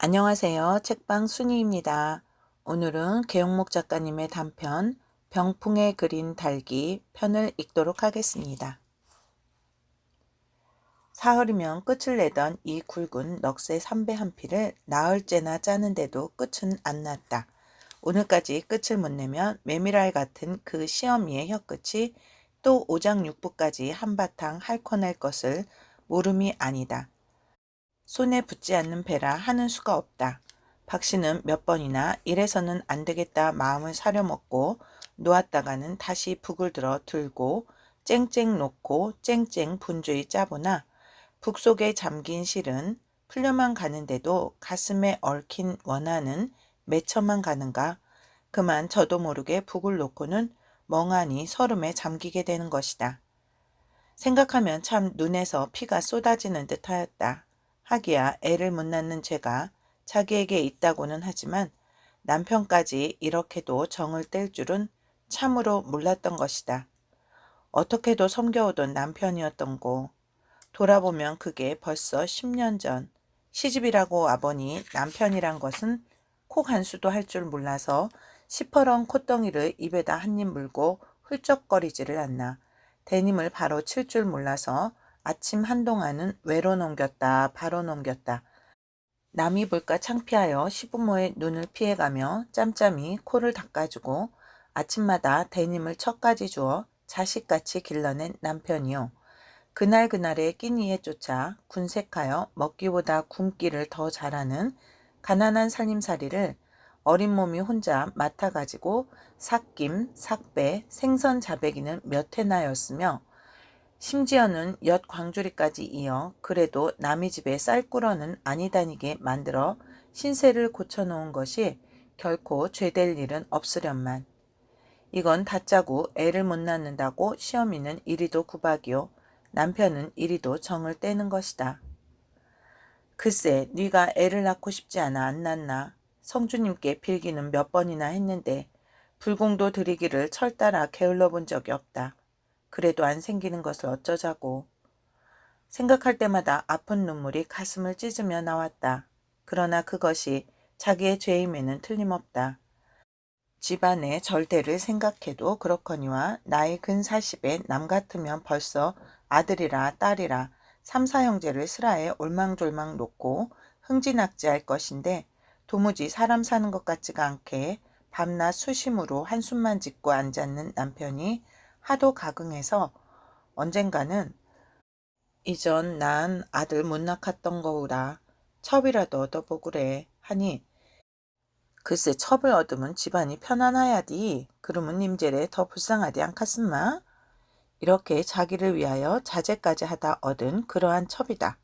안녕하세요. 책방 순이입니다. 오늘은 계용목 작가님의 단편 병풍에 그린 달기 편을 읽도록 하겠습니다. 사흘이면 끝을 내던 이 굵은 넋의 삼배 한 피를 나흘째나 짜는데도 끝은 안 났다. 오늘까지 끝을 못 내면 메밀알 같은 그 시어미의 혀끝이 또 오장육부까지 한바탕 핥아낼 것을 모름이 아니다. 손에 붙지 않는 배라 하는 수가 없다. 박 씨는 몇 번이나 이래서는 안 되겠다 마음을 사려먹고 놓았다가는 다시 북을 들어 들고 쨍쨍 놓고 쨍쨍 분주히 짜보나 북 속에 잠긴 실은 풀려만 가는데도 가슴에 얽힌 원한은 맺혀만 가는가. 그만 저도 모르게 북을 놓고는 멍하니 설움에 잠기게 되는 것이다. 생각하면 참 눈에서 피가 쏟아지는 듯 하였다. 하기야 애를 못 낳는 죄가 자기에게 있다고는 하지만 남편까지 이렇게도 정을 뗄 줄은 참으로 몰랐던 것이다. 어떻게도 섬겨오던 남편이었던고. 돌아보면 그게 벌써 10년 전. 시집이라고 와보니 남편이란 것은 콕 한 수도 할 줄 몰라서 시퍼런 콧덩이를 입에다 한 입 물고 훌쩍거리지를 않나. 데님을 바로 칠 줄 몰라서 아침 한동안은 외로 넘겼다 바로 넘겼다. 남이 볼까 창피하여 시부모의 눈을 피해가며 짬짬이 코를 닦아주고 아침마다 데님을 척까지 주어 자식같이 길러낸 남편이요. 그날그날의 끼니에 쫓아 군색하여 먹기보다 굶기를 더 잘하는 가난한 살림살이를 어린 몸이 혼자 맡아가지고 삭김, 삭배, 생선 자배기는 몇 해나였으며 심지어는 엿 광주리까지 이어 그래도 남의 집에 쌀꾸러는 아니다니게 만들어 신세를 고쳐놓은 것이 결코 죄될 일은 없으련만. 이건 다짜고 애를 못 낳는다고 시어미는 이리도 구박이요. 남편은 이리도 정을 떼는 것이다. 글쎄 네가 애를 낳고 싶지 않아 안 낳나. 성주님께 빌기는 몇 번이나 했는데 불공도 드리기를 철따라 게을러 본 적이 없다. 그래도 안 생기는 것을 어쩌자고. 생각할 때마다 아픈 눈물이 가슴을 찢으며 나왔다. 그러나 그것이 자기의 죄임에는 틀림없다. 집안의 절대를 생각해도 그렇거니와 나이 근 40에 남 같으면 벌써 아들이라 딸이라 삼사형제를 슬하에 올망졸망 놓고 흥지낙지할 것인데 도무지 사람 사는 것 같지가 않게 밤낮 수심으로 한숨만 짓고 앉았는 남편이 하도 각응해서 언젠가는 이전 난 아들 못 낳았던 거우라 첩이라도 얻어보구래 하니 글쎄 첩을 얻으면 집안이 편안하야디. 그러면 님제래 더 불쌍하디 않겠습마? 이렇게 자기를 위하여 자제까지 하다 얻은 그러한 첩이다.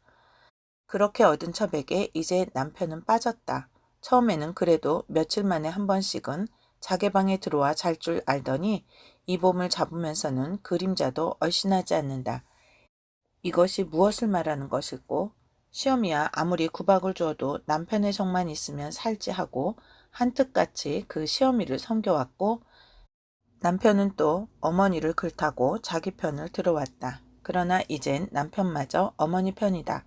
그렇게 얻은 첩에게 이제 남편은 빠졌다. 처음에는 그래도 며칠 만에 한 번씩은 자기 방에 들어와 잘 줄 알더니 이 몸을 잡으면서는 그림자도 얼씬하지 않는다. 이것이 무엇을 말하는 것일꼬? 시어미야 아무리 구박을 주어도 남편의 정만 있으면 살지 하고 한뜻같이 그 시어미를 섬겨왔고 남편은 또 어머니를 글타고 자기 편을 들어왔다. 그러나 이젠 남편마저 어머니 편이다.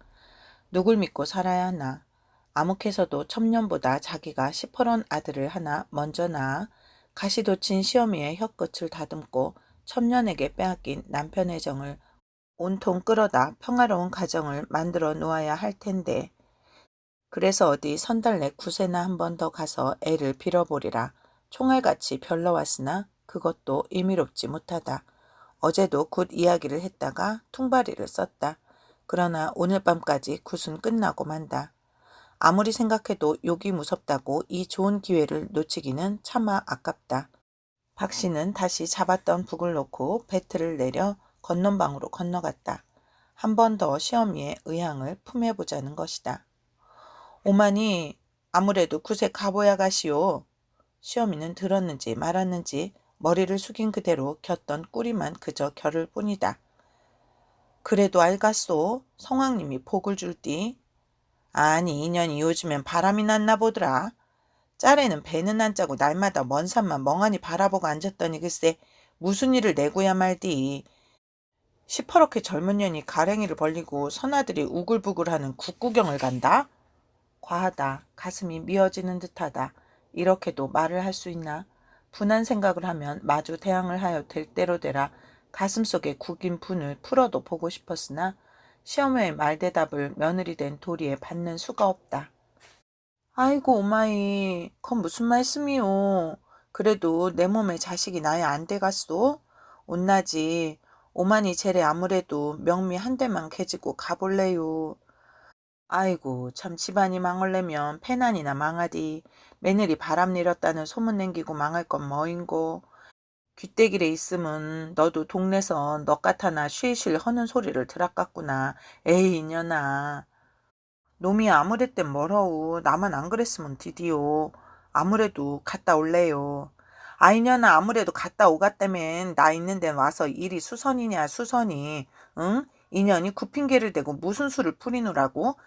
누굴 믿고 살아야 하나. 아묵해서도 첩년보다 자기가 시퍼런 아들을 하나 먼저 낳아 가시돋친 시어미의 혀끝을 다듬고 첩년에게 빼앗긴 남편의 정을 온통 끌어다 평화로운 가정을 만들어 놓아야 할 텐데 그래서 어디 선달래 구세나 한 번 더 가서 애를 빌어보리라. 총알같이 별러왔으나 그것도 의미롭지 못하다. 어제도 굿 이야기를 했다가 퉁바리를 썼다. 그러나 오늘 밤까지 굿은 끝나고 만다. 아무리 생각해도 욕이 무섭다고 이 좋은 기회를 놓치기는 차마 아깝다. 박 씨는 다시 잡았던 북을 놓고 배틀을 내려 건넌방으로 건너갔다. 한 번 더 시어미의 의향을 품해보자는 것이다. 오마니 아무래도 굿에 가보야 가시오. 시어미는 들었는지 말았는지 머리를 숙인 그대로 겼던 꾸리만 그저 겨를 뿐이다. 그래도 알갔소. 성왕님이 복을 줄디. 아니 인연이 요즘엔 바람이 났나 보더라. 짤에는 배는 안 짜고 날마다 먼 산만 멍하니 바라보고 앉았더니 글쎄 무슨 일을 내고야 말디. 시퍼렇게 젊은 년이 가랭이를 벌리고 선아들이 우글부글하는 국구경을 간다? 과하다. 가슴이 미어지는 듯하다. 이렇게도 말을 할 수 있나? 분한 생각을 하면 마주 대항을 하여 될 대로 되라 가슴속에 국인 분을 풀어도 보고 싶었으나 시어머니의 말대답을 며느리 된 도리에 받는 수가 없다. 아이고 오마이 그건 무슨 말씀이요. 그래도 내 몸에 자식이 나야 안 돼갔소? 온나지 오마니 쟤래 아무래도 명미 한 대만 개지고 가볼래요. 아이고 참 집안이 망을래면 패난이나 망하디. 며느리 바람 내렸다는 소문 남기고 망할 건 뭐인고. 귀때길에 있으면 너도 동네선 너 같아나 쉬쉬 허는 소리를 들었겠구나. 에이 이년아. 놈이 아무랬땐 뭐러우. 나만 안 그랬으면 드디어. 아무래도 갔다 올래요. 아이년아 아무래도 갔다 오갔다면 나 있는 데는 와서 일이 수선이냐 수선이. 응? 인연이 굽힌개를 대고 무슨 수를 풀이누라고?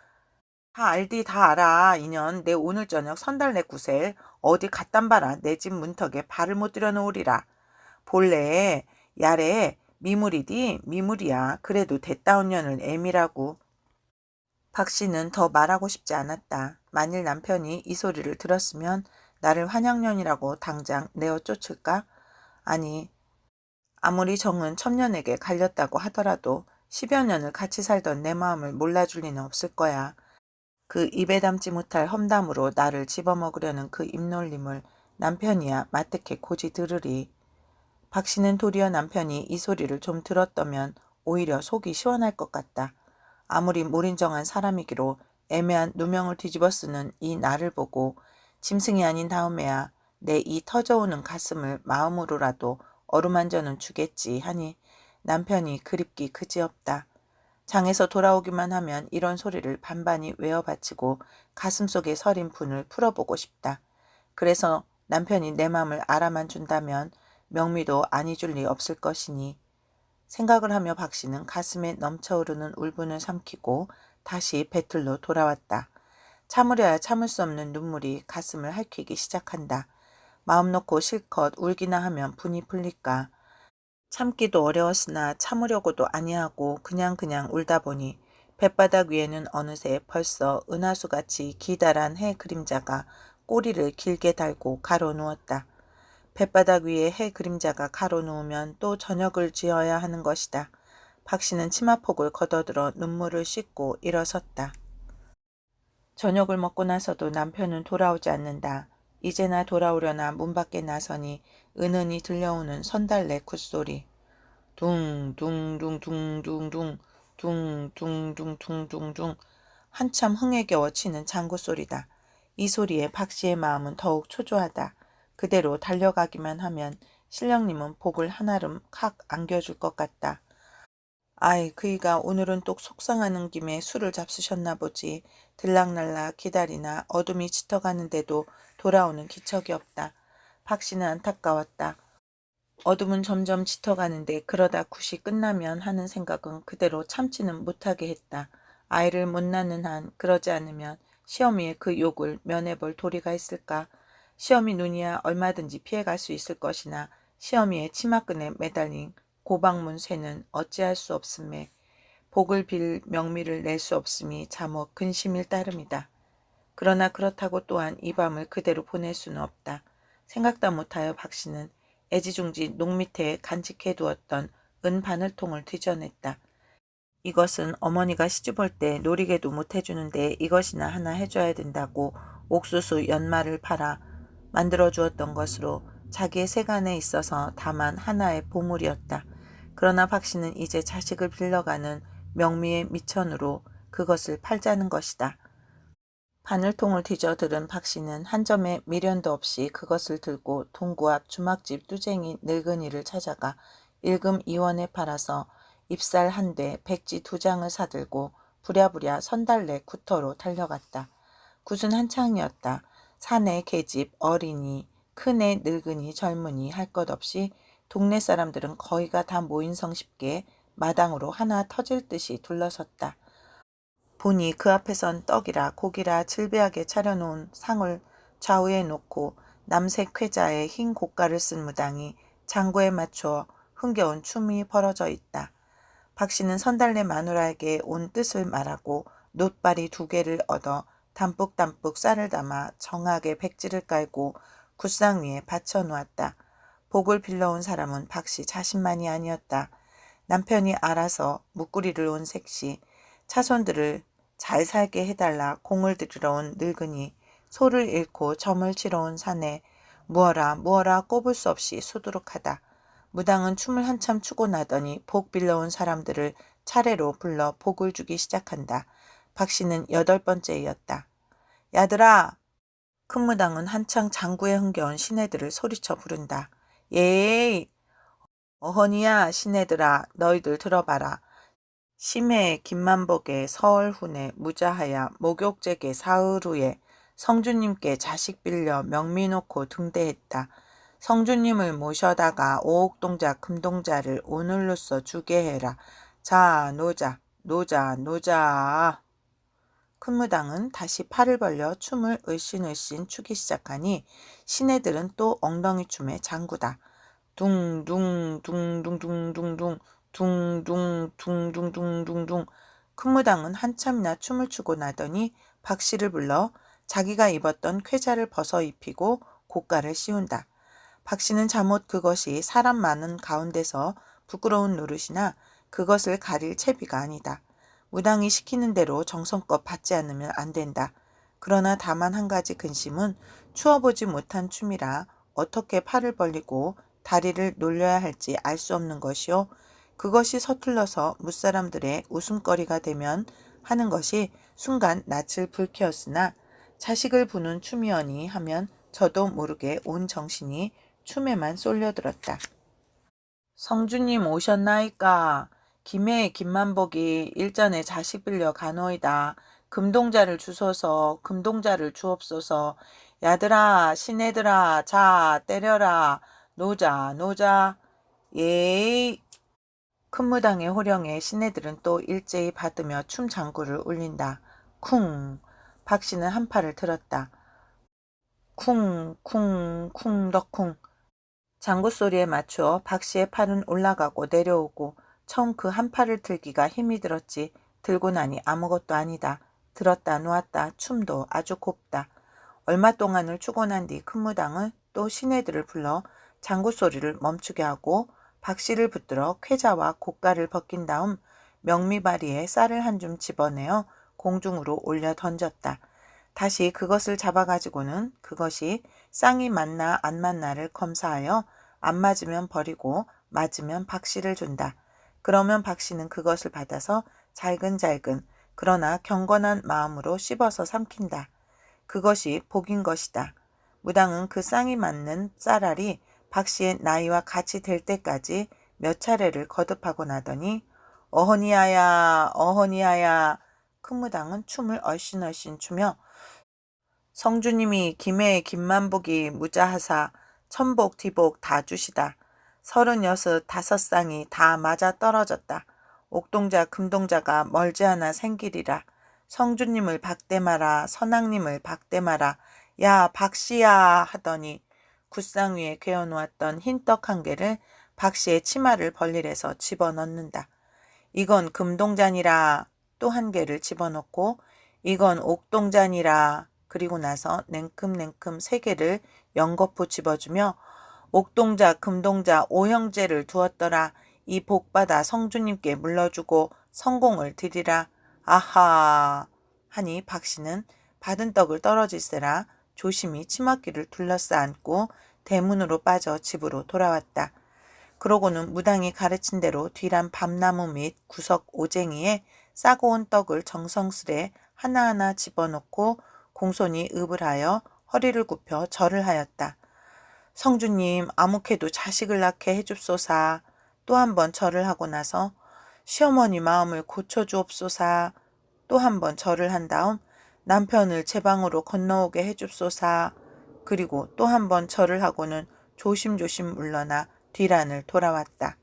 다 알디 다 알아. 인연 내 오늘 저녁 선달래 구셀 어디 갖단 봐라. 내 집 문턱에 발을 못 들여놓으리라. 본래 야래 미물이디 미물이야. 그래도 됐다운 년을 애미라고. 박씨는 더 말하고 싶지 않았다. 만일 남편이 이 소리를 들었으면 나를 환양년이라고 당장 내어 쫓을까? 아니 아무리 정은 첩년에게 갈렸다고 하더라도 10여 년을 같이 살던 내 마음을 몰라줄 리는 없을 거야. 그 입에 담지 못할 험담으로 나를 집어먹으려는 그 입놀림을 남편이야 마뜩해 고지 들으리. 박씨는 도리어 남편이 이 소리를 좀 들었다면 오히려 속이 시원할 것 같다. 아무리 무인정한 사람이기로 애매한 누명을 뒤집어 쓰는 이 나를 보고 짐승이 아닌 다음에야 내 이 터져오는 가슴을 마음으로라도 어루만져는 주겠지 하니 남편이 그립기 그지없다. 장에서 돌아오기만 하면 이런 소리를 반반히 외어바치고 가슴속에 서린 분을 풀어보고 싶다. 그래서 남편이 내 맘을 알아만 준다면 명미도 안 잊을 리 없을 것이니 생각을 하며 박씨는 가슴에 넘쳐오르는 울분을 삼키고 다시 배틀로 돌아왔다. 참으려야 참을 수 없는 눈물이 가슴을 핥히기 시작한다. 마음 놓고 실컷 울기나 하면 분이 풀릴까. 참기도 어려웠으나 참으려고도 아니하고 그냥 울다 보니 뱃바닥 위에는 어느새 벌써 은하수같이 기다란 해 그림자가 꼬리를 길게 달고 가로누웠다. 뱃바닥 위에 해 그림자가 가로누우면 또 저녁을 지어야 하는 것이다. 박씨는 치마폭을 걷어들어 눈물을 씻고 일어섰다. 저녁을 먹고 나서도 남편은 돌아오지 않는다. 이제나 돌아오려나 문 밖에 나서니 은은히 들려오는 선달래 굿소리. 둥둥둥둥둥둥 둥둥둥둥둥둥 한참 흥에 겨워 치는 장구 소리다. 이 소리에 박씨의 마음은 더욱 초조하다. 그대로 달려가기만 하면 신령님은 복을 한아름 칵 안겨줄 것 같다. 아이 그이가 오늘은 또 속상하는 김에 술을 잡수셨나 보지. 들락날락 기다리나 어둠이 짙어가는데도 돌아오는 기척이 없다. 박씨는 안타까웠다. 어둠은 점점 짙어가는데 그러다 굿이 끝나면 하는 생각은 그대로 참지는 못하게 했다. 아이를 못 낳는 한 그러지 않으면 시어미의 그 욕을 면해볼 도리가 있을까. 시어미 눈이야 얼마든지 피해갈 수 있을 것이나 시어미의 치마끈에 매달린 고방문 쇠는 어찌할 수 없음에 복을 빌 명미를 낼 수 없음이 자목 근심일 따름이다. 그러나 그렇다고 또한 이 밤을 그대로 보낼 수는 없다. 생각도 못하여 박씨는 애지중지 농 밑에 간직해 두었던 은 바늘통을 뒤져냈다. 이것은 어머니가 시집올 때 놀이개도 못 해주는데 이것이나 하나 해줘야 된다고 옥수수 연말을 팔아 만들어 주었던 것으로 자기의 세간에 있어서 다만 하나의 보물이었다. 그러나 박씨는 이제 자식을 빌려가는 명미의 미천으로 그것을 팔자는 것이다. 바늘통을 뒤져 들은 박씨는 한 점의 미련도 없이 그것을 들고 동구 앞 주막집 뚜쟁이 늙은이를 찾아가 일금이원에 팔아서 잎살 한 대, 백지 2장을 사들고 부랴부랴 선달래 구터로 달려갔다. 굿은 한창이었다. 사내 계집 어린이, 큰애 늙은이 젊은이 할 것 없이 동네 사람들은 거의가 다 모인 성쉽게 마당으로 하나 터질 듯이 둘러섰다. 보니 그 앞에선 떡이라 고기라 질비하게 차려놓은 상을 좌우에 놓고 남색 쾌자에 흰 고가를 쓴 무당이 장구에 맞춰 흥겨운 춤이 벌어져 있다. 박씨는 선달래 마누라에게 온 뜻을 말하고 놋발이 2개를 얻어 담뿍담뿍 쌀을 담아 정하게 백지를 깔고 굿상 위에 받쳐 놓았다. 복을 빌러온 사람은 박씨 자신만이 아니었다. 남편이 알아서 묵구리를 온 색시, 차손들을 잘 살게 해달라 공을 들이러 온 늙은이, 소를 잃고 점을 치러 온 사내, 무어라 꼽을 수 없이 수두룩하다. 무당은 춤을 한참 추고 나더니 복 빌러온 사람들을 차례로 불러 복을 주기 시작한다. 박씨는 8번째였다. 야들아! 큰 무당은 한창 장구에 흥겨운 시내들을 소리쳐 부른다. 예이! 어허니야 시내들아 너희들 들어봐라. 심해에 김만복에 서얼훈에 무자하야 목욕제게 사흘 후에 성주님께 자식 빌려 명미 놓고 등대했다. 성주님을 모셔다가 오옥동자 금동자를 오늘로써 주게 해라. 자 노자. 큰 무당은 다시 팔을 벌려 춤을 을씬을씬 추기 시작하니 시내들은 또 엉덩이 춤에 장구다. 둥둥둥둥둥둥둥 둥둥둥둥둥둥둥. 큰 무당은 한참이나 춤을 추고 나더니 박씨를 불러 자기가 입었던 쾌자를 벗어 입히고 고가를 씌운다. 박씨는 잠옷 그것이 사람 많은 가운데서 부끄러운 노릇이나 그것을 가릴 채비가 아니다. 무당이 시키는 대로 정성껏 받지 않으면 안 된다. 그러나 다만 한 가지 근심은 추어보지 못한 춤이라 어떻게 팔을 벌리고 다리를 놀려야 할지 알 수 없는 것이요. 그것이 서툴러서 무사람들의 웃음거리가 되면 하는 것이 순간 낯을 불쾌었으나 자식을 부는 춤이어니 하면 저도 모르게 온 정신이 춤에만 쏠려들었다. 성주님 오셨나이까? 김해의 김만복이 일전에 자식 빌려 가노이다. 금동자를 주옵소서. 야들아 시내들아 자 때려라. 노자. 예이. 큰 무당의 호령에 시내들은 또 일제히 받으며 춤 장구를 울린다. 쿵. 박씨는 한 팔을 들었다. 쿵 덕쿵. 장구 소리에 맞추어 박씨의 팔은 올라가고 내려오고 처음 그 한 팔을 들기가 힘이 들었지 들고 나니 아무것도 아니다. 들었다 놓았다 춤도 아주 곱다. 얼마 동안을 추고 난 뒤 큰 무당은 또 시내들을 불러 장구 소리를 멈추게 하고 박씨를 붙들어 쾌자와 고가를 벗긴 다음 명미바리에 쌀을 한 줌 집어내어 공중으로 올려 던졌다. 다시 그것을 잡아가지고는 그것이 쌍이 맞나 안 맞나를 검사하여 안 맞으면 버리고 맞으면 박씨를 준다. 그러면 박씨는 그것을 받아서 잘근잘근 그러나 경건한 마음으로 씹어서 삼킨다. 그것이 복인 것이다. 무당은 그 쌍이 맞는 쌀알이 박씨의 나이와 같이 될 때까지 몇 차례를 거듭하고 나더니 어허니야야 큰 무당은 춤을 얼씬얼씬 추며 성주님이 김해의 김만복이 무자하사 천복 뒤복 다 주시다. 36, 5쌍이 다 맞아 떨어졌다. 옥동자 금동자가 멀지 않아 생기리라. 성주님을 박대마라 선왕님을 박대마라. 야 박씨야 하더니 굿상 위에 괴어놓았던 흰떡 한 개를 박씨의 치마를 벌릴에서 집어넣는다. 이건 금동잔이라. 또 한 개를 집어넣고 이건 옥동잔이라. 그리고 나서 냉큼냉큼 3개를 연거푸 집어주며 옥동자 금동자 오형제를 두었더라. 이 복받아 성주님께 물러주고 성공을 드리라. 아하 하니 박씨는 받은 떡을 떨어질세라 조심히 치맛귀를 둘러싸안고 대문으로 빠져 집으로 돌아왔다. 그러고는 무당이 가르친 대로 뒤란 밤나무 및 구석 오쟁이에 싸고 온 떡을 정성스레 하나하나 집어넣고 공손히 읍을 하여 허리를 굽혀 절을 하였다. 성주님 아무개도 자식을 낳게 해줍소사. 또 한 번 절을 하고 나서 시어머니 마음을 고쳐주옵소사. 또 한 번 절을 한 다음 남편을 제 방으로 건너오게 해줍소사. 그리고 또 한 번 절을 하고는 조심조심 물러나 뒤란을 돌아왔다.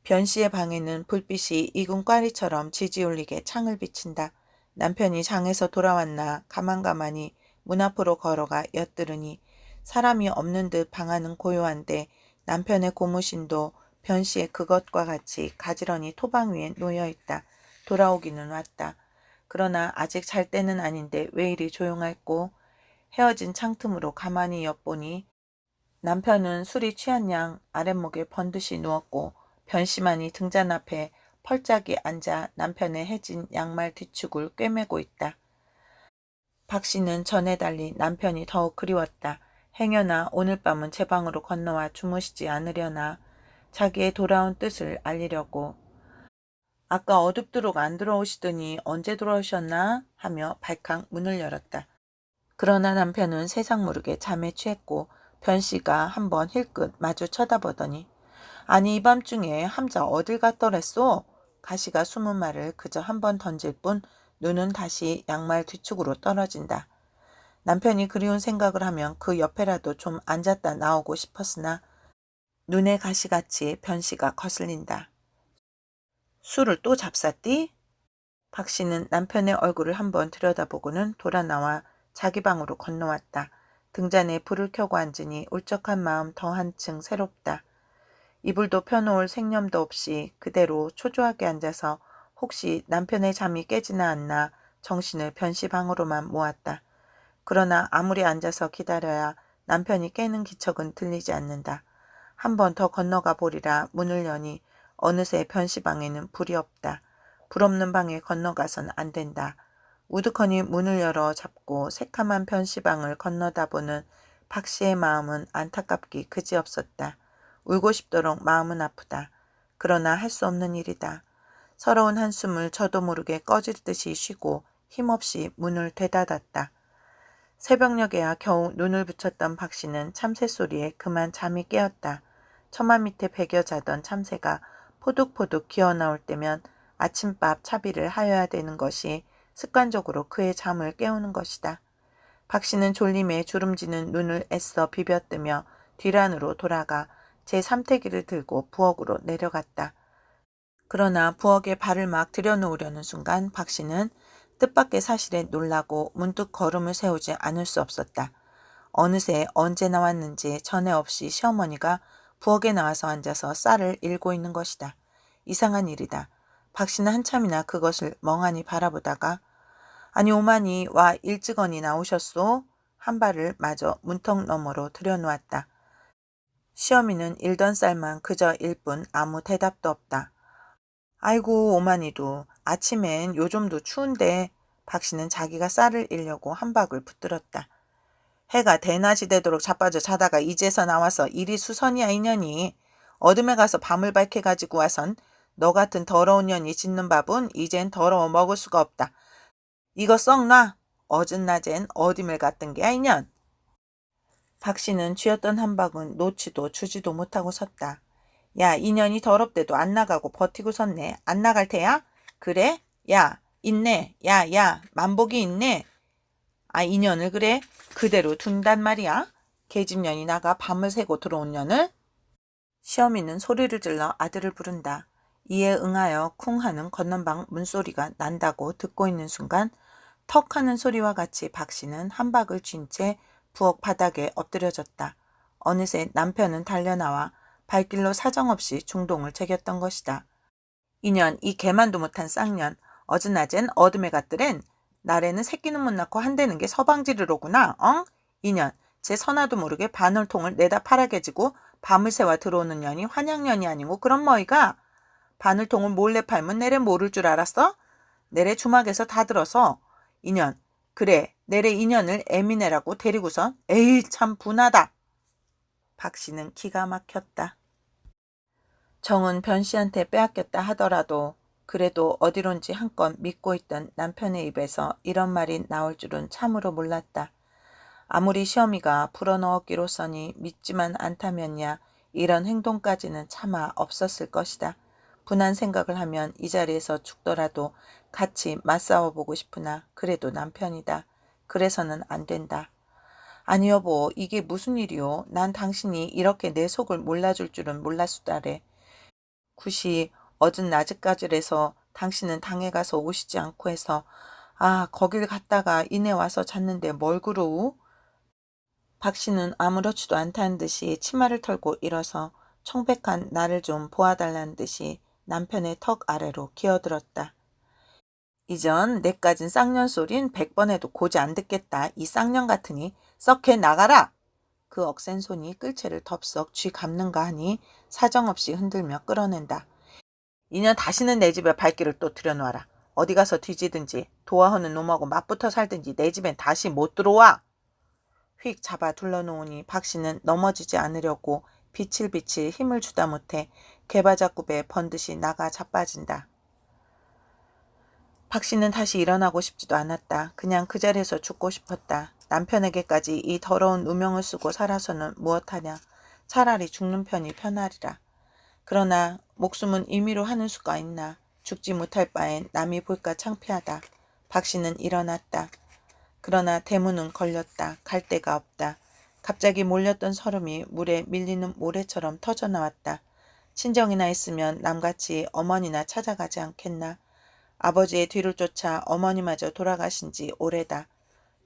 변씨의 방에는 불빛이 익은 꽈리처럼 지지울리게 창을 비친다. 남편이 장에서 돌아왔나 가만가만히 문 앞으로 걸어가 엿들으니 사람이 없는 듯 방 안은 고요한데 남편의 고무신도 변씨의 그것과 같이 가지런히 토방 위에 놓여있다. 돌아오기는 왔다. 그러나 아직 잘 때는 아닌데 왜 이리 조용할꼬? 헤어진 창틈으로 가만히 엿보니 남편은 술이 취한 양 아랫목에 번듯이 누웠고 변심하니 등잔 앞에 펄짝이 앉아 남편의 해진 양말 뒤축을 꿰매고 있다. 박 씨는 전에 달리 남편이 더욱 그리웠다. 행여나 오늘 밤은 제 방으로 건너와 주무시지 않으려나 자기의 돌아온 뜻을 알리려고 아까 어둡도록 안 들어오시더니 언제 들어오셨나 하며 발칵 문을 열었다. 그러나 남편은 세상 모르게 잠에 취했고 변 씨가 한번 힐끗 마주 쳐다보더니 아니 이 밤중에 함자 어딜 갔더랬소? 가시가 숨은 말을 그저 한번 던질 뿐 눈은 다시 양말 뒤축으로 떨어진다. 남편이 그리운 생각을 하면 그 옆에라도 좀 앉았다 나오고 싶었으나 눈에 가시같이 변 씨가 거슬린다. 술을 또 잡쌌디? 박 씨는 남편의 얼굴을 한번 들여다보고는 돌아 나와 자기 방으로 건너왔다. 등잔에 불을 켜고 앉으니 울적한 마음 더 한층 새롭다. 이불도 펴놓을 생념도 없이 그대로 초조하게 앉아서 혹시 남편의 잠이 깨지나 않나 정신을 변 씨 방으로만 모았다. 그러나 아무리 앉아서 기다려야 남편이 깨는 기척은 들리지 않는다. 한 번 더 건너가 보리라 문을 여니 어느새 변 씨 방에는 불이 없다. 불 없는 방에 건너가선 안 된다. 우두커니 문을 열어 잡고 새카만 변 씨 방을 건너다 보는 박 씨의 마음은 안타깝기 그지없었다. 울고 싶도록 마음은 아프다. 그러나 할 수 없는 일이다. 서러운 한숨을 저도 모르게 꺼질 듯이 쉬고 힘없이 문을 되닫았다. 새벽녘에야 겨우 눈을 붙였던 박 씨는 참새 소리에 그만 잠이 깨었다. 처마 밑에 베겨 자던 참새가 포득포득 기어 나올 때면 아침밥 차비를 하여야 되는 것이 습관적으로 그의 잠을 깨우는 것이다. 박 씨는 졸림에 주름지는 눈을 애써 비벼뜨며 뒤란으로 돌아가 제3태기를 들고 부엌으로 내려갔다. 그러나 부엌에 발을 막 들여놓으려는 순간 박 씨는 뜻밖의 사실에 놀라고 문득 걸음을 세우지 않을 수 없었다. 어느새 언제 나왔는지 전에 없이 시어머니가 부엌에 나와서 앉아서 쌀을 일고 있는 것이다. 이상한 일이다. 박 씨는 한참이나 그것을 멍하니 바라보다가 아니 오마니 와 일찍언이 나오셨소? 한 발을 마저 문턱 너머로 들여놓았다. 시어미는 일던 쌀만 그저 일뿐 아무 대답도 없다. 아이고 오마니도 아침엔 요즘도 추운데 박 씨는 자기가 쌀을 일려고 한 박을 붙들었다. 해가 대낮이 되도록 자빠져 자다가 이제서 나와서 일이 수선이야 이년이. 어둠에 가서 밤을 밝혀가지고 와선 너 같은 더러운 년이 짓는 밥은 이젠 더러워 먹을 수가 없다. 이거 썩 놔. 어전 낮엔 어디를 갔던 게야 이년. 박 씨는 쥐었던 한 박은 놓지도 주지도 못하고 섰다. 야 이년이 더럽대도 안 나가고 버티고 섰네. 안 나갈 테야? 그래? 야 있네. 야 만복이 있네. 아 이년을 그래? 그대로 둔단 말이야? 계집년이 나가 밤을 새고 들어온 년을? 시어미는 소리를 질러 아들을 부른다. 이에 응하여 쿵 하는 건넌방 문소리가 난다고 듣고 있는 순간 턱 하는 소리와 같이 박 씨는 한 박을 쥔 채 부엌 바닥에 엎드려졌다. 어느새 남편은 달려나와 발길로 사정없이 중동을 제겼던 것이다. 이년 이 개만도 못한 쌍년 어즈낮엔 어둠에 갔더랜 날에는 새끼는 못 낳고 한대는 게 서방지르로구나. 엉? 이년 제 선화도 모르게 바늘통을 내다 팔아개지고 밤을 새와 들어오는 년이 환양년이 아니고 그런 뭐이가? 바늘통을 몰래 팔면 내래 모를 줄 알았어? 내래 주막에서 다 들어서 이년 그래 내래 이년을 애미네라고 데리고선 에이 참 분하다. 박 씨는 기가 막혔다. 정은 변 씨한테 빼앗겼다 하더라도 그래도 어디론지 한껏 믿고 있던 남편의 입에서 이런 말이 나올 줄은 참으로 몰랐다. 아무리 시어미가 불어넣었기로써니 믿지만 않다면야 이런 행동까지는 차마 없었을 것이다. 분한 생각을 하면 이 자리에서 죽더라도 같이 맞싸워보고 싶으나 그래도 남편이다. 그래서는 안 된다. 아니 여보 이게 무슨 일이오? 난 당신이 이렇게 내 속을 몰라줄 줄은 몰랐수다래. 굿이 어전 낮에까지라서 당신은 당에 가서 오시지 않고 해서 아 거길 갔다가 이내 와서 잤는데 뭘 그러우? 박 씨는 아무렇지도 않다는 듯이 치마를 털고 일어서 청백한 나를 좀 보아달라는 듯이 남편의 턱 아래로 기어들었다. 이전 내까진 쌍년 소린 100번 해도 고지 안 듣겠다. 이 쌍년 같으니 썩해 나가라. 그 억센 손이 끌채를 덥석 쥐 감는가 하니 사정없이 흔들며 끌어낸다. 이년 다시는 내 집에 발길을 또 들여놓아라. 어디 가서 뒤지든지 도화하는 놈하고 맞붙어 살든지 내 집엔 다시 못 들어와. 휙 잡아 둘러놓으니 박씨는 넘어지지 않으려고 비칠비칠 힘을 주다 못해 개바자굽에 번듯이 나가 자빠진다. 박씨는 다시 일어나고 싶지도 않았다. 그냥 그 자리에서 죽고 싶었다. 남편에게까지 이 더러운 누명을 쓰고 살아서는 무엇하냐. 차라리 죽는 편이 편하리라. 그러나 목숨은 임의로 하는 수가 있나. 죽지 못할 바엔 남이 볼까 창피하다. 박씨는 일어났다. 그러나 대문은 걸렸다. 갈 데가 없다. 갑자기 몰렸던 설움이 물에 밀리는 모래처럼 터져나왔다. 친정이나 있으면 남같이 어머니나 찾아가지 않겠나. 아버지의 뒤를 쫓아 어머니마저 돌아가신 지 오래다.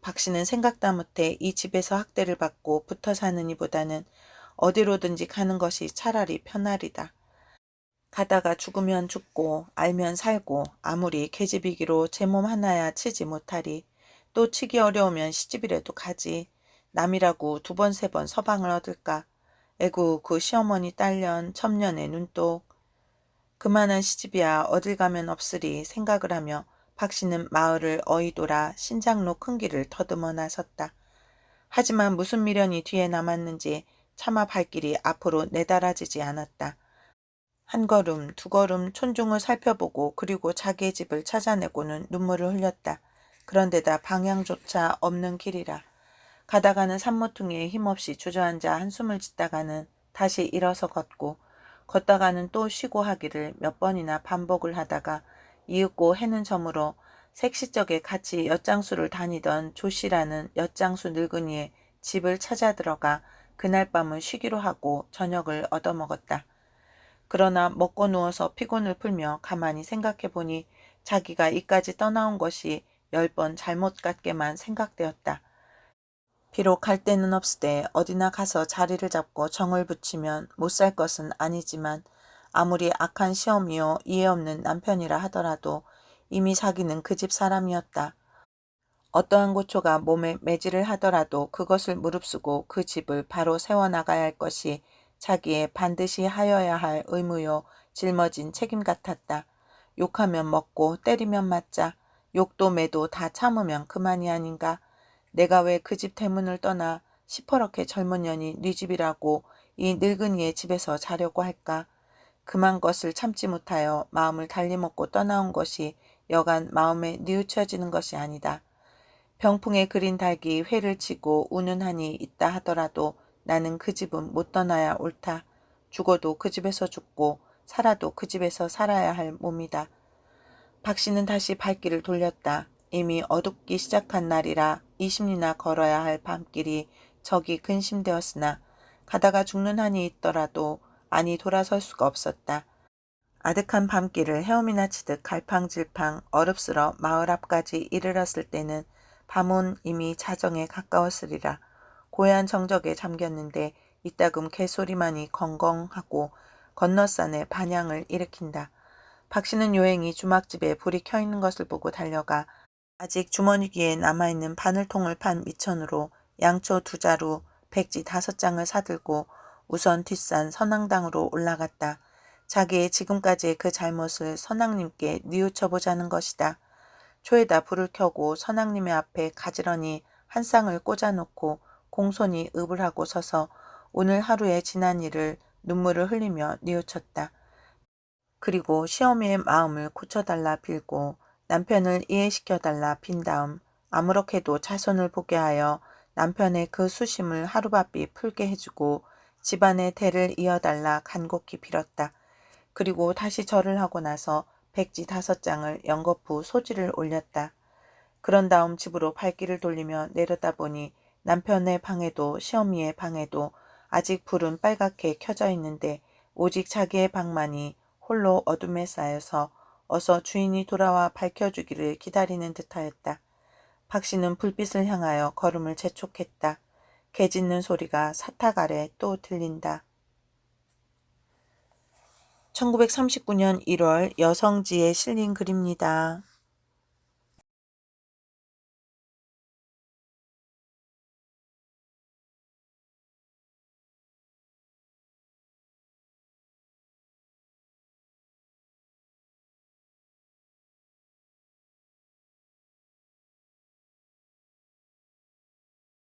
박씨는 생각도 못해 이 집에서 학대를 받고 붙어 사느니보다는 어디로든지 가는 것이 차라리 편하리다. 가다가 죽으면 죽고 알면 살고 아무리 계집이기로 제 몸 하나야 치지 못하리. 또 치기 어려우면 시집이라도 가지. 남이라고 2번 3번 서방을 얻을까. 에구 그 시어머니 딸년 첩년의 눈독. 그만한 시집이야 어딜 가면 없으리 생각을 하며 박씨는 마을을 어이돌아 신장로 큰 길을 더듬어 나섰다. 하지만 무슨 미련이 뒤에 남았는지 차마 발길이 앞으로 내달아지지 않았다. 한 걸음, 2걸음 촌중을 살펴보고 그리고 자기의 집을 찾아내고는 눈물을 흘렸다. 그런데다 방향조차 없는 길이라. 가다가는 산모퉁이에 힘없이 주저앉아 한숨을 짓다가는 다시 일어서 걷고 걷다가는 또 쉬고 하기를 몇 번이나 반복을 하다가 이윽고 해는 저물어 색시적에 같이 엿장수를 다니던 조씨라는 엿장수 늙은이의 집을 찾아 들어가 그날 밤을 쉬기로 하고 저녁을 얻어먹었다. 그러나 먹고 누워서 피곤을 풀며 가만히 생각해보니 자기가 이까지 떠나온 것이 10번 잘못 같게만 생각되었다. 비록 갈 데는 없으되 어디나 가서 자리를 잡고 정을 붙이면 못 살 것은 아니지만 아무리 악한 시어미요 이해 없는 남편이라 하더라도 이미 자기는 그 집 사람이었다. 어떠한 고초가 몸에 매질을 하더라도 그것을 무릅쓰고 그 집을 바로 세워나가야 할 것이 자기의 반드시 하여야 할 의무요 짊어진 책임 같았다. 욕하면 먹고 때리면 맞자. 욕도 매도 다 참으면 그만이 아닌가. 내가 왜 그 집 대문을 떠나 시퍼렇게 젊은 년이 네 집이라고 이 늙은이의 집에서 자려고 할까. 그만 것을 참지 못하여 마음을 달리 먹고 떠나온 것이 여간 마음에 뉘우쳐지는 것이 아니다. 병풍에 그린 닭이 회를 치고 우는 한이 있다 하더라도 나는 그 집은 못 떠나야 옳다. 죽어도 그 집에서 죽고 살아도 그 집에서 살아야 할 몸이다. 박씨는 다시 발길을 돌렸다. 이미 어둡기 시작한 날이라 20리나 걸어야 할 밤길이 저기 근심되었으나 가다가 죽는 한이 있더라도 아니 돌아설 수가 없었다. 아득한 밤길을 헤엄이나 치듯 갈팡질팡 어렵스러 마을 앞까지 이르렀을 때는 밤은 이미 자정에 가까웠으리라. 고요한 정적에 잠겼는데 이따금 개소리만이 건건하고 건너산에 반향을 일으킨다. 박씨는 요행이 주막집에 불이 켜있는 것을 보고 달려가 아직 주머니귀에 남아있는 바늘통을 판 미천으로 양초 2자루, 백지 5장을 사들고 우선 뒷산 선앙당으로 올라갔다. 자기의 지금까지의 그 잘못을 선앙님께 뉘우쳐보자는 것이다. 초에다 불을 켜고 선앙님의 앞에 가지런히 한 쌍을 꽂아놓고 공손히 읍을 하고 서서 오늘 하루에 지난 일을 눈물을 흘리며 뉘우쳤다. 그리고 시어미의 마음을 고쳐달라 빌고 남편을 이해시켜달라 빈 다음 아무렇게도 자손을 보게 하여 남편의 그 수심을 하루바삐 풀게 해주고 집안의 대를 이어달라 간곡히 빌었다. 그리고 다시 절을 하고 나서 백지 5장을 연거푸 소지를 올렸다. 그런 다음 집으로 발길을 돌리며 내려다보니 남편의 방에도 시어미의 방에도 아직 불은 빨갛게 켜져 있는데 오직 자기의 방만이 홀로 어둠에 쌓여서 어서 주인이 돌아와 밝혀주기를 기다리는 듯하였다. 박씨는 불빛을 향하여 걸음을 재촉했다. 개 짖는 소리가 사탁 아래 또 들린다. 1939년 1월 여성지에 실린 글입니다.